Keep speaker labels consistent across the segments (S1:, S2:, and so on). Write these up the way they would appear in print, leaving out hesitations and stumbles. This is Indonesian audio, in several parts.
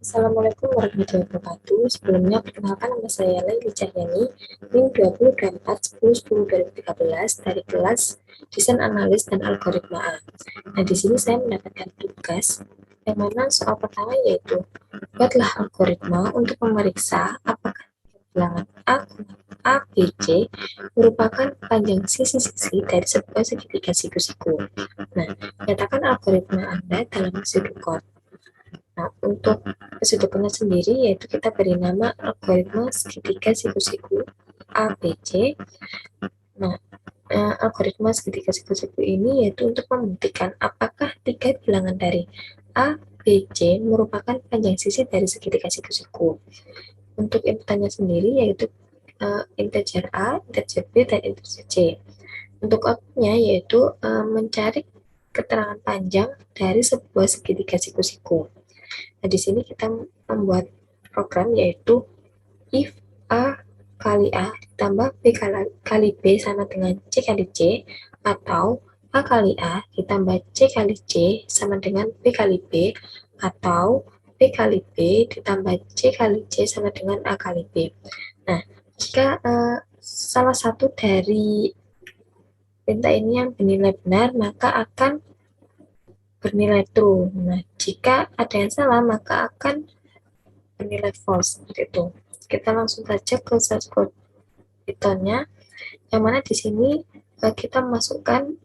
S1: Assalamualaikum warahmatullahi wabarakatuh. Sebelumnya, perkenalkan nama saya Laili Cahyani, NIM 2024-10-10-2013 dari kelas Desain Analis dan Algoritma A. Nah, di sini saya mendapatkan tugas yang mana soal pertama yaitu buatlah algoritma untuk memeriksa apakah bilangan A, B, C merupakan panjang sisi-sisi dari sebuah segitiga siku-siku. Nah, nyatakan algoritma Anda dalam pseudocode. Nah, untuk pseudocodenya sendiri yaitu kita beri nama algoritma segitiga siku-siku ABC. Nah, algoritma segitiga siku-siku ini yaitu untuk membuktikan apakah tiga bilangan dari A, B, C merupakan panjang sisi dari segitiga siku-siku. Untuk inputannya sendiri yaitu integer A, integer B, dan integer C. Untuk outputnya yaitu mencari keterangan panjang dari sebuah segitiga siku-siku. Nah, di sini kita membuat program yaitu if A kali A ditambah B kali B sama dengan C kali C, atau A kali A ditambah C kali C sama dengan B kali B, atau B kali B ditambah C kali C sama dengan A kali B. Nah, jika salah satu dari perintah ini yang bernilai benar, maka akan bernilai true. Nah, jika ada yang salah, maka akan bernilai false seperti itu. Kita langsung saja ke source code Python-nya, yang mana di sini kita masukkan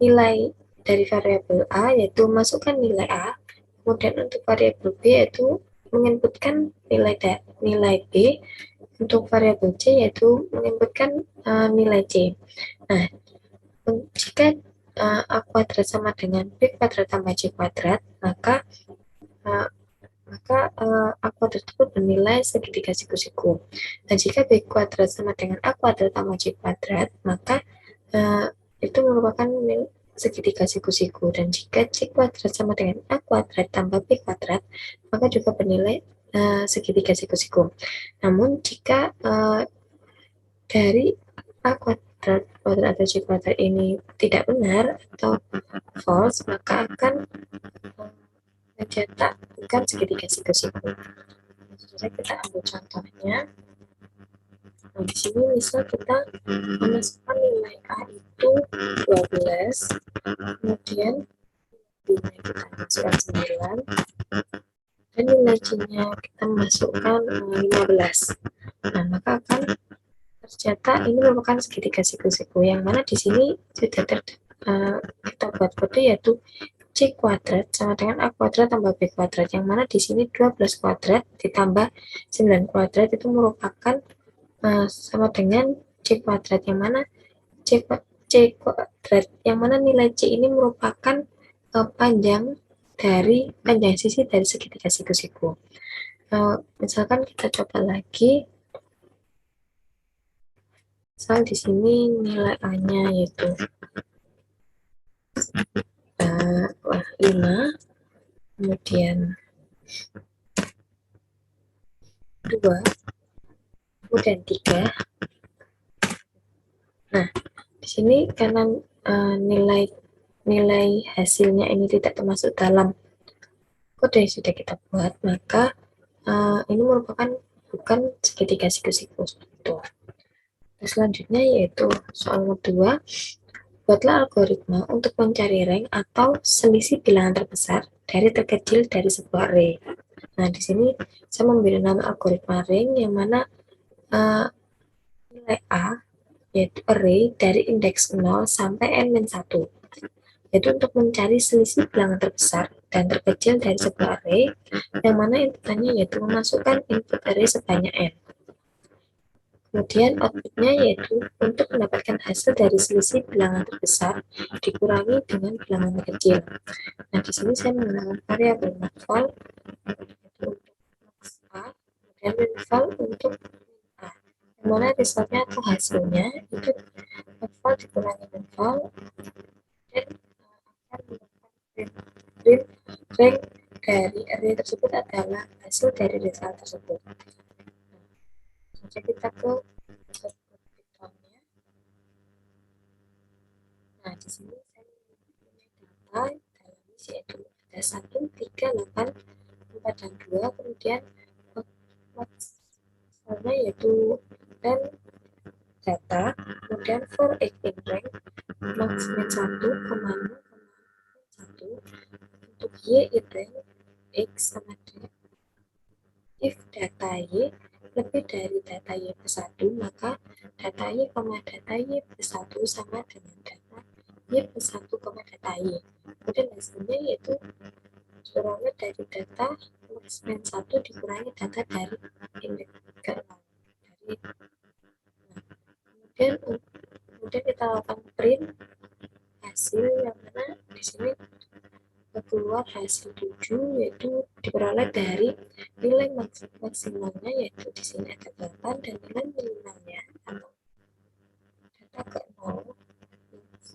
S1: nilai dari variabel A, yaitu masukkan nilai A, kemudian untuk variabel B yaitu menginputkan nilai B, untuk variabel C yaitu menginputkan nilai C. Nah, jika A kuadrat sama dengan B kuadrat tambah C kuadrat, maka A kuadrat tersebut bernilai segitiga siku-siku. Dan jika B kuadrat sama dengan A kuadrat tambah C kuadrat, maka itu merupakan segitiga siku-siku. Dan jika C kuadrat sama dengan A kuadrat tambah B kuadrat, maka juga bernilai segitiga siku-siku. Namun jika dari A kuadrat atau C kuadrat ini tidak benar atau false, maka akan mencetak bukan segitiga siku-siku. Jadi kita ambil contohnya. Nah, di sini misal kita memasukkan nilai A itu 12, kemudian B-nya kita masukkan 9, dan nilai C-nya kita masukkan 15. Nah, maka akan ternyata ini merupakan segitiga siku-siku, yang mana di sini sudah kita buat kode yaitu C kuadrat sama dengan A kuadrat tambah B kuadrat, yang mana di sini 12 kuadrat ditambah 9 kuadrat itu merupakan sama dengan C kuadrat, yang mana C kuadrat, yang mana nilai C ini merupakan panjang sisi dari segitiga siku-siku. Misalkan kita coba lagi, misal di sini nilai A-nya yaitu 5, kemudian 2, kemudian 3. Nah, di sini karena nilai hasilnya ini tidak termasuk dalam kode yang sudah kita buat, maka ini merupakan bukan segitiga siku-siku itu. Nah, selanjutnya yaitu soal nomor 2. Buatlah algoritma untuk mencari rank atau selisih bilangan terbesar dari terkecil dari sebuah array. Nah, di sini saya memberi nama algoritma rank, yang mana nilai A yaitu array dari indeks 0 sampai n-1, yaitu untuk mencari selisih bilangan terbesar dan terkecil dari sebuah array, yang mana inputannya yaitu memasukkan input array sebanyak n. Kemudian outputnya yaitu untuk mendapatkan hasil dari selisih bilangan terbesar dikurangi dengan bilangan terkecil. Nah, di sini saya menggunakan variabel maxval untuk max A, dan minval untuk A, yang mana resultnya atau hasilnya itu maxval dikurangi minval, dan akan mendapatkan rank dari array tersebut adalah hasil dari result tersebut. Jadi kita ke Python-nya. Nah, di sini saya punya data dalam list yaitu ada 1, 3, 8, dan 2, kemudian maksalnya yaitu dan data, kemudian for x in rank max min 1, 1 untuk y in rank x sama dengan if data y lebih dari data y plus 1, maka data y, data y plus 1 sama dengan data y plus 1, data y. Kemudian hasilnya yaitu kurangnya dari data max min 1 dikurangi data dari indeks ke 0. Kemudian kita lakukan print hasil yang mana di sini keluar hasil 7, yaitu diperoleh dari nilai maksimalnya, yaitu di sini ada 8, dan nilai minimalnya atau data ke 0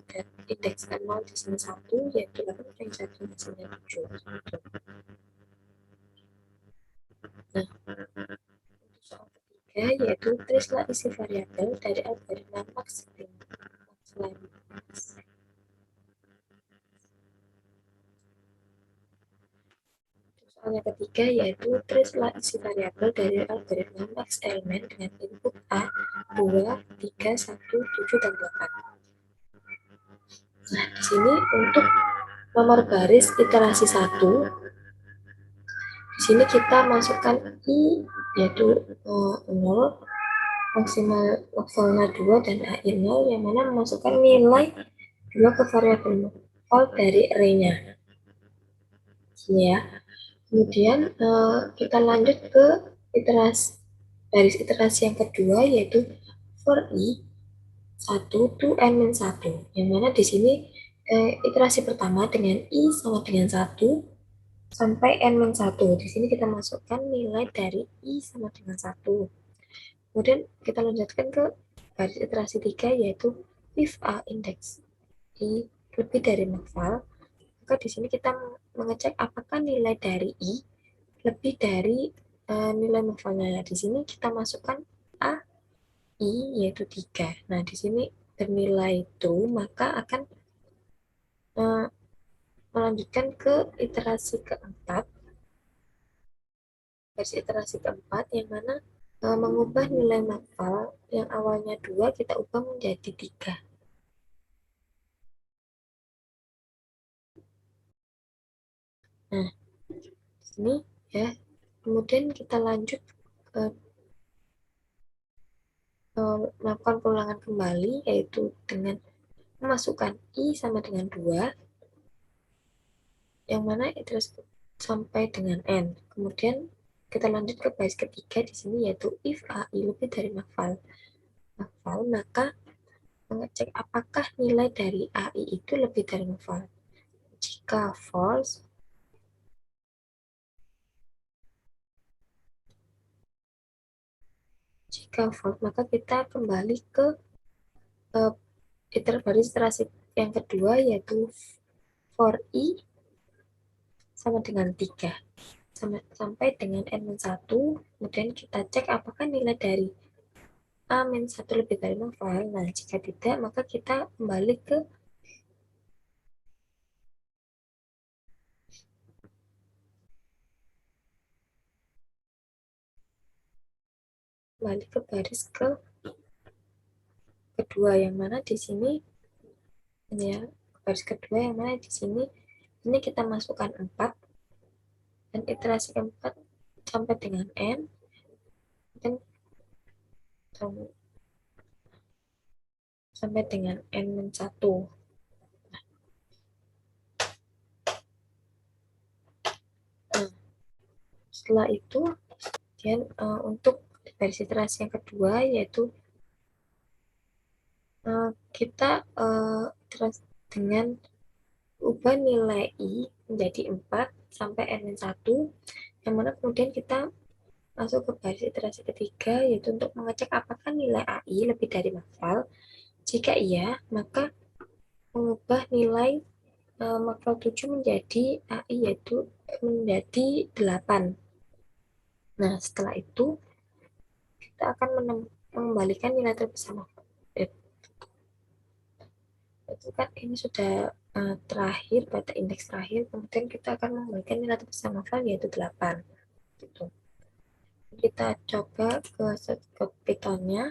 S1: dan indeks ke 0 di sini 1, yaitu 8 dan 1 hasilnya 7. Nah, untuk soal ketiga yaitu tulislah isi variabel dari algoritma max line. Soal yang ketiga yaitu tulislah isi variabel dari algoritma max elemen dengan input A, 2, 3, 1, 7, dan 8. Nah, di sini untuk nomor baris iterasi 1, di sini kita masukkan I yaitu 0, maksimalnya 2, dan AI 0, yang mana memasukkan nilai 2 ke variabel maksimum dari array-nya. Ya. Kemudian kita lanjut ke baris iterasi yang kedua, yaitu for i 1 to n-1, yang mana di sini iterasi pertama dengan i sama dengan 1 sampai n-1. Di sini kita masukkan nilai dari i sama dengan 1. Kemudian kita lanjutkan ke baris iterasi 3, yaitu if a index i lebih dari maksimal, maka di sini kita mengecek apakah nilai dari i lebih dari nilai maksimalnya. Di sini kita masukkan a, i yaitu 3. Nah, di sini bernilai true, maka akan melanjutkan ke iterasi keempat. Baris iterasi keempat yang mana mengubah nilai maksimal yang awalnya 2 kita ubah menjadi 3. Nah, di sini ya. Kemudian kita lanjut melakukan pengulangan kembali, yaitu dengan memasukkan i sama dengan 2, yang mana iterasi sampai dengan n. Kemudian kita lanjut ke baris ketiga di sini, yaitu if ai lebih dari maksimal, maka mengecek apakah nilai dari ai itu lebih dari maksimal. Jika false, maka kita kembali ke baris iterasi yang kedua, yaitu for i sama dengan 3 sampai dengan n-1. Kemudian kita cek apakah nilai dari a-1 lebih dari maksimal. Nah, jika tidak, maka kita kembali ke baris kedua, yang mana di sini ya, baris kedua yang mana di sini ini kita masukkan 4, dan iterasi keempat sampai dengan n, dan sampai dengan n-1. Nah, setelah itu kemudian untuk baris iterasi yang kedua, yaitu kita dengan ubah nilai i menjadi 4 sampai n-1, yang mana kemudian kita masuk ke baris iterasi ketiga, yaitu untuk mengecek apakah nilai ai lebih dari maksimal. Jika iya, maka mengubah nilai maksimal 7 menjadi ai, yaitu menjadi 8. Nah, setelah itu kita akan mengembalikan nilai terbesar. Itu kan ini sudah terakhir, pada indeks terakhir, kemudian kita akan memberikan nilai terbesar novel yaitu 8. Gitu. Kita coba ke Python-nya,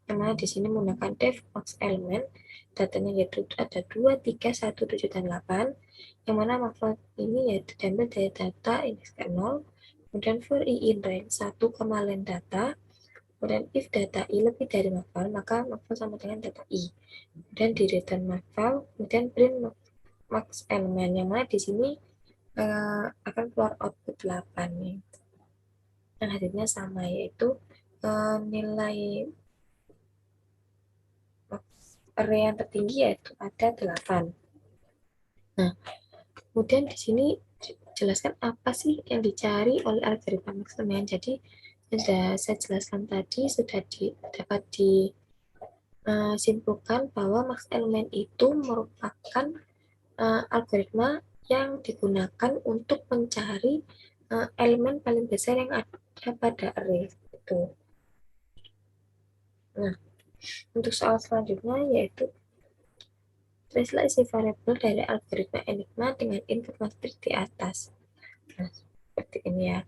S1: yang mana di sini menggunakan def max element, datanya yaitu ada 2, 3, 1, 7, dan 8, yang mana novel ini yaitu diambil dari data indeks ke 0, kemudian for i in range 1, len data, kemudian if data i lebih dari novel, maka novel sama dengan data i, kemudian di return novel, kemudian print max element, yang mana di sini akan keluar output 8 nih, dan hasilnya sama, yaitu nilai array yang tertinggi yaitu ada 8. Nah, kemudian di sini jelaskan apa sih yang dicari oleh algoritma max element. Jadi sudah saya jelaskan tadi, sudah dapat disimpulkan bahwa max element itu merupakan algoritma yang digunakan untuk mencari elemen paling besar yang ada pada array itu. Nah, untuk soal selanjutnya yaitu tulislah isi variabel dari algoritma Enigma dengan input matrik di atas. Nah, seperti ini ya.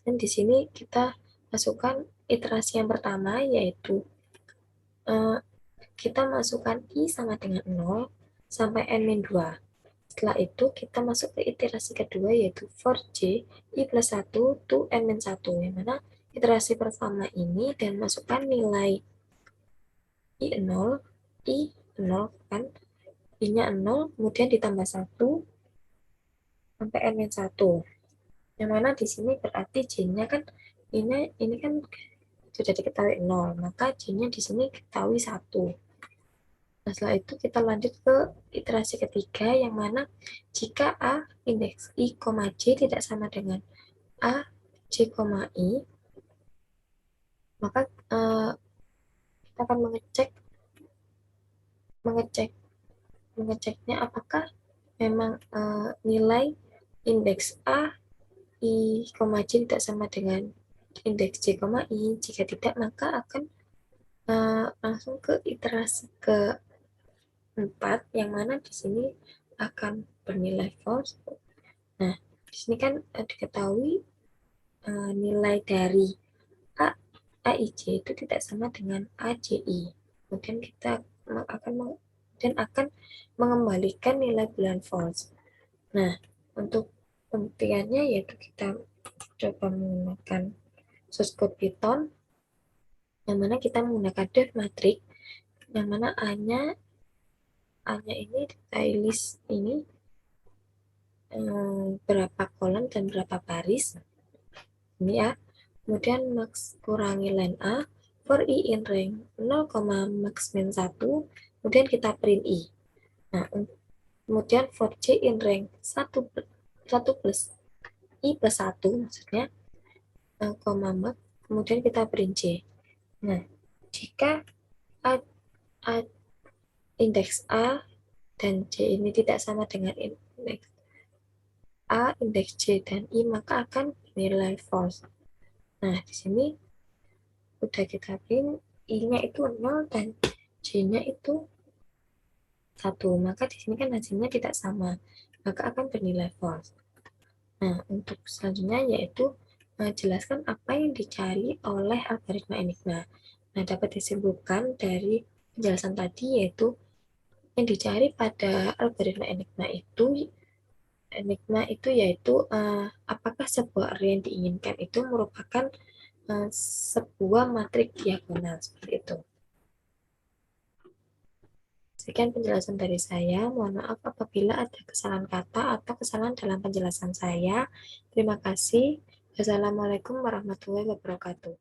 S1: Dan di sini kita masukkan iterasi yang pertama, yaitu kita masukkan i sama dengan 0 sampai n-2. Setelah itu kita masuk ke iterasi kedua, yaitu for j i plus 1 to n-1, yang mana iterasi pertama ini dan masukkan nilai i0, i0 kan, i-nya 0, kemudian ditambah 1 sampai n-1. Yang mana di sini berarti j-nya kan ini kan sudah diketahui 0, maka j-nya di sini diketahui 1. Nah, setelah itu kita lanjut ke iterasi ketiga, yang mana jika a indeks i, j tidak sama dengan a, j, i, maka kita akan mengeceknya apakah memang nilai indeks a, i, j tidak sama dengan indeks j, i. Jika tidak, maka akan langsung ke iterasi keempat, yang mana di sini akan bernilai false. Nah, di sini kan diketahui nilai dari a, AIJ itu tidak sama dengan AJI. Kemudian kita akan mengembalikan nilai boolean false. Nah, untuk pembuktiannya yaitu kita coba menggunakan source code Python, yang mana kita menggunakan def matrix, yang mana A-nya ini detail list ini berapa kolom dan berapa baris ini ya. Kemudian max kurangi len A for i in range 0, max min 1, kemudian kita print i. Nah, kemudian for j in range 1 plus i plus 1 maksudnya max, kemudian kita print j. Nah, jika a indeks a dan j ini tidak sama dengan indeks a, indeks j dan i, maka akan nilai false. Nah, di sini udah kita print i-nya itu 0 dan j-nya itu 1, maka di sini kan hasilnya tidak sama, maka akan bernilai false. Nah, untuk selanjutnya yaitu jelaskan apa yang dicari oleh algoritma Enigma. Nah, dapat disimpulkan dari penjelasan tadi yaitu yang dicari pada algoritma Enigma itu yaitu apakah sebuah array yang diinginkan itu merupakan sebuah matrik diagonal, seperti itu. Sekian penjelasan dari saya. Mohon maaf apabila ada kesalahan kata atau kesalahan dalam penjelasan saya. Terima kasih. Wassalamualaikum warahmatullahi wabarakatuh.